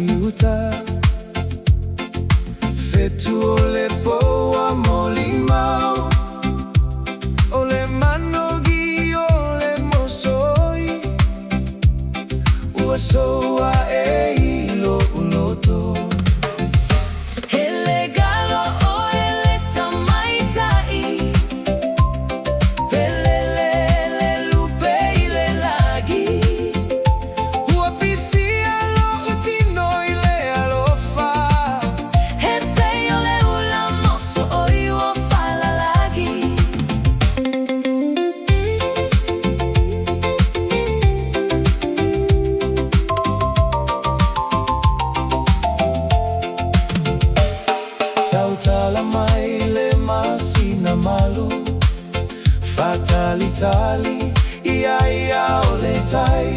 yuta fetu ole poa molimau ole manogi ole mosooi uasoa e ilo uloto Hele galo o ele tamaitai pelelele lupe ile lagi huapisia lo utino ile alofa Hepe ole ula mosooi o fala lagi Tautala mai le masina malu fatalitali ia ia ole tai